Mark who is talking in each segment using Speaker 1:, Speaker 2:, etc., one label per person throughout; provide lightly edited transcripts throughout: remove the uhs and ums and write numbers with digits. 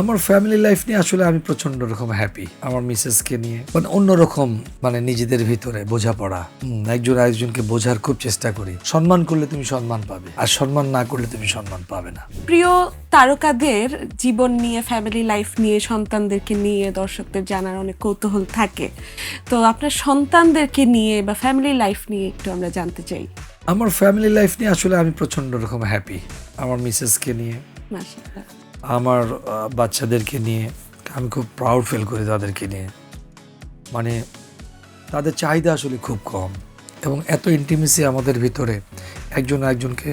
Speaker 1: আমার family life নিয়ে আসলে আমি প্রচন্ড রকম হ্যাপি। আমার মিসেসকে নিয়ে অন্যরকম নিজেদের ভিতরে বোঝাপড়া। একজন আরেকজনকে বোঝার খুব চেষ্টা করি। সম্মান করলে তুমি সম্মান পাবে, আর সম্মান না করলে তুমি সম্মান পাবে না।
Speaker 2: প্রিয় তারকাদের জীবন নিয়ে, ফ্যামিলি লাইফ নিয়ে, সন্তানদেরকে নিয়ে দর্শকদের জানার অনেক কৌতূহল থাকে। তো আপনার সন্তানদেরকে নিয়ে বা ফ্যামিলি লাইফ নিয়ে একটু আমরা জানতে চাই।
Speaker 1: আমার ফ্যামিলি লাইফ নিয়ে আসলে আমি প্রচন্ড রকম হ্যাপি। আমার মিসেসকে নিয়ে,
Speaker 2: মাশাআল্লাহ।
Speaker 1: আমার বাচ্চাদেরকে নিয়ে আমি খুব প্রাউড ফিল করি তাদেরকে নিয়ে। তাদের চাহিদা আসলে খুব কম, এবং এত ইন্টিমেসি আমাদের ভিতরে, একজন একজনকে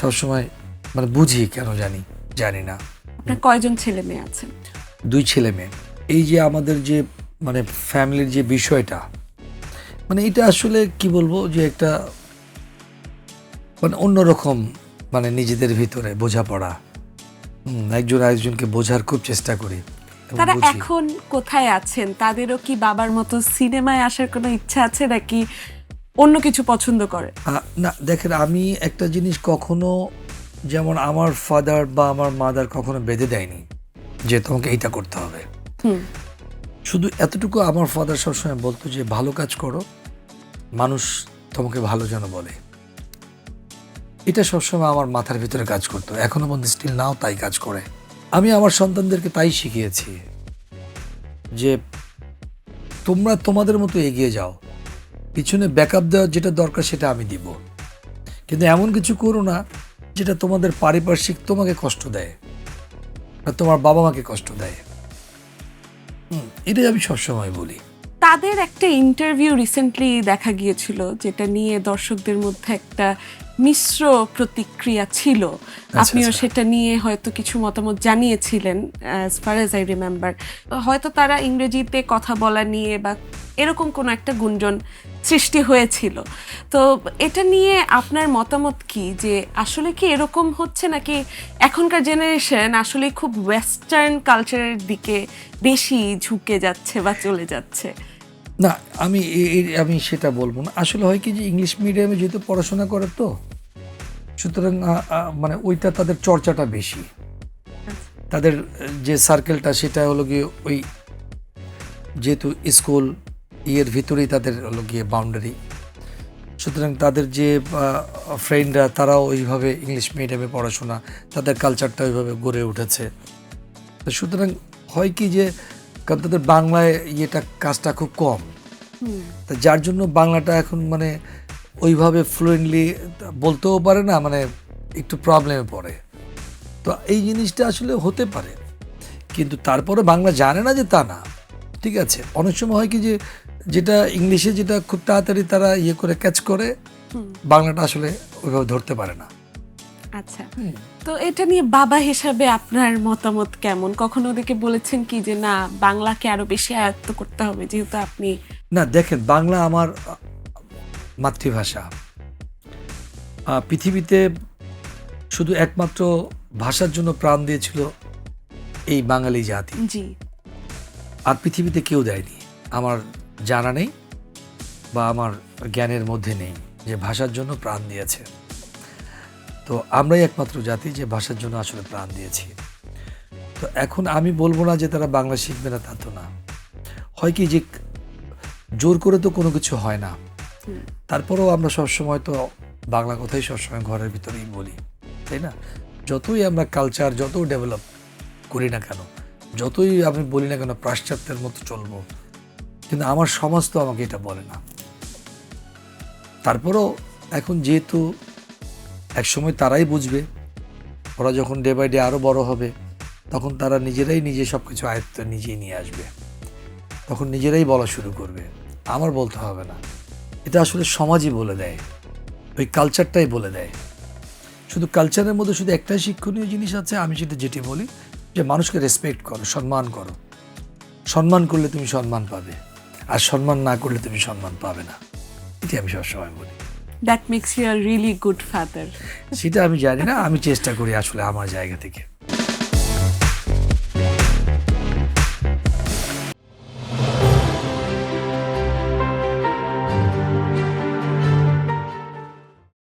Speaker 1: সবসময় বুঝি কেন জানি না।
Speaker 2: আপনার কয়জন ছেলে মেয়ে আছেন?
Speaker 1: 2 ছেলে মেয়ে। এই যে আমাদের যে ফ্যামিলির যে বিষয়টা, এটা আসলে কি বলবো, যে একটা অন্যরকম নিজেদের ভিতরে বোঝাপড়া। একজন আরেকজনকে বোঝার খুব চেষ্টা করি এবং
Speaker 2: তারা
Speaker 1: বুঝি।
Speaker 2: এখন কোথায় আছেন? তাদেরও কি বাবার মতো সিনেমায় আসার কোনো ইচ্ছা আছে, নাকি অন্য কিছু পছন্দ করে?
Speaker 1: না দেখেন, আমি একটা জিনিস কখনো, যেমন আমার ফাদার বা আমার মাদার কখনো বেঁধে দেয়নি যে তোমাকে এইটা করতে হবে। শুধু এতটুকু আমার ফাদার সবসময় বলতো যে ভালো কাজ করো, মানুষ তোমাকে ভালো যেন বলে। এটা সবসময় আমার মাথার ভিতরে কাজ করতো, এখনো পর্যন্ত স্টিল নাও তাই কাজ করে। আমি আমার সন্তানদেরকে তাই শিখিয়েছি যে তোমরা তোমাদের মতো এগিয়ে যাও, পিছনে ব্যাকআপ দেওয়ার যেটা দরকার সেটা আমি দিব, কিন্তু এমন কিছু করো না যেটা তোমাদের পারিপার্শ্বিক তোমাকে কষ্ট দেয় বা তোমার বাবা মাকে কষ্ট দেয়। এটাই আমি সবসময় বলি।
Speaker 2: তাদের একটা ইন্টারভিউ রিসেন্টলি দেখা গিয়েছিল, যেটা নিয়ে দর্শকদের মধ্যে একটা মিশ্র প্রতিক্রিয়া ছিল। আপনিও সেটা নিয়ে হয়তো কিছু মতামত জানিয়েছিলেন, as far as I remember. হয়তো তারা ইংরেজিতে কথা বলা নিয়ে বা এরকম কোনো একটা গুঞ্জন সৃষ্টি হয়েছিল। তো এটা নিয়ে আপনার মতামত কি, যে আসলে কি এরকম হচ্ছে, নাকি এখনকার জেনারেশন আসলে খুব ওয়েস্টার্ন কালচারের দিকে বেশি ঝুঁকে যাচ্ছে বা চলে যাচ্ছে?
Speaker 1: না, আমি সেটা বলবো না। আসলে হয় কি, যে ইংলিশ মিডিয়ামে যেহেতু পড়াশোনা করে, তো সুতরাং ওইটা তাদের চর্চাটা বেশি। তাদের যে সার্কেলটা সেটা হলো গিয়ে ওই, যেহেতু স্কুল ইয়ের ভিতরেই তাদের হলো গিয়ে বাউন্ডারি, সুতরাং তাদের যে ফ্রেন্ডরা তারাও ওইভাবে ইংলিশ মিডিয়ামে পড়াশোনা, তাদের কালচারটা ওইভাবে গড়ে উঠেছে। তো সুতরাং হয় কি, যে কারণ তাদের বাংলায় কাজটা খুব কম, তা যার জন্য বাংলাটা এখন ওইভাবে ফ্লুয়েন্টলি বলতেও পারে না, একটু প্রবলেমে পড়ে। তো এই জিনিসটা আসলে হতে পারে, কিন্তু তারপরে বাংলা জানে না যে তা না। ঠিক আছে, অনেক সময় হয় কি, যে যেটা ইংলিশে যেটা খুব তাড়াতাড়ি তারা করে ক্যাচ করে, বাংলাটা আসলে ওইভাবে ধরতে পারে না।
Speaker 2: আচ্ছা, তো এটা নিয়ে বাবা হিসাবে আপনার মতামত কেমন? কখনো ওদেরকে বলেছেন কি যে না, বাংলাকে আরো বেশি আয়ত্ত করতে হবে, যেহেতু আপনি?
Speaker 1: না দেখেন, বাংলা আমার মাতৃভাষা। পৃথিবীতে শুধু একমাত্র ভাষার জন্য প্রাণ দিয়েছিল এই বাঙালি জাতি,
Speaker 2: জি।
Speaker 1: আর পৃথিবীতে কেউ দেয়নি। আমার জানা নেই বা আমার জ্ঞানের মধ্যে নেই যে ভাষার জন্য প্রাণ দিয়েছে। তো আমরাই একমাত্র জাতি যে ভাষার জন্য আসলে প্রাণ দিয়েছি। তো এখন আমি বলবো না যে তারা বাংলা শিখবে না, তা তো না। হয় কি, যে জোর করে তো কোনো কিছু হয় না। তারপরেও আমরা সবসময় তো বাংলা কথাই সবসময় ঘরের ভিতরেই বলি, তাই না? যতই আমরা কালচার যত ডেভেলপ করি না কেন, যতই আমি বলি না কেন পাশ্চাত্যের মতো চলবো, কিন্তু আমার সমাজ তো আমাকে এটা বলে না। তারপরেও এখন যেহেতু একসময় তারাই বুঝবে, ওরা যখন ডে বাই ডে আরও বড় হবে, তখন তারা নিজেরাই সব কিছু আয়ত্ত নিজেই নিয়ে আসবে, তখন নিজেরাই বলা শুরু করবে, আমার বলতে হবে না। এটা আসলে সমাজই বলে দেয়, ওই কালচারটাই বলে দেয়। শুধু কালচারের মধ্যে শুধু একটাই শিক্ষণীয় জিনিস আছে, আমি যেটি বলি, যে মানুষকে রেসপেক্ট করো, সম্মান করো। সম্মান করলে তুমি সম্মান পাবে, আর সম্মান না করলে তুমি সম্মান পাবে না। এটি আমি সবসময় বলি।
Speaker 2: That makes you a really good father.
Speaker 1: সেটা আমি জানি না, আমি চেষ্টা করি আসলে আমার জায়গা থেকে।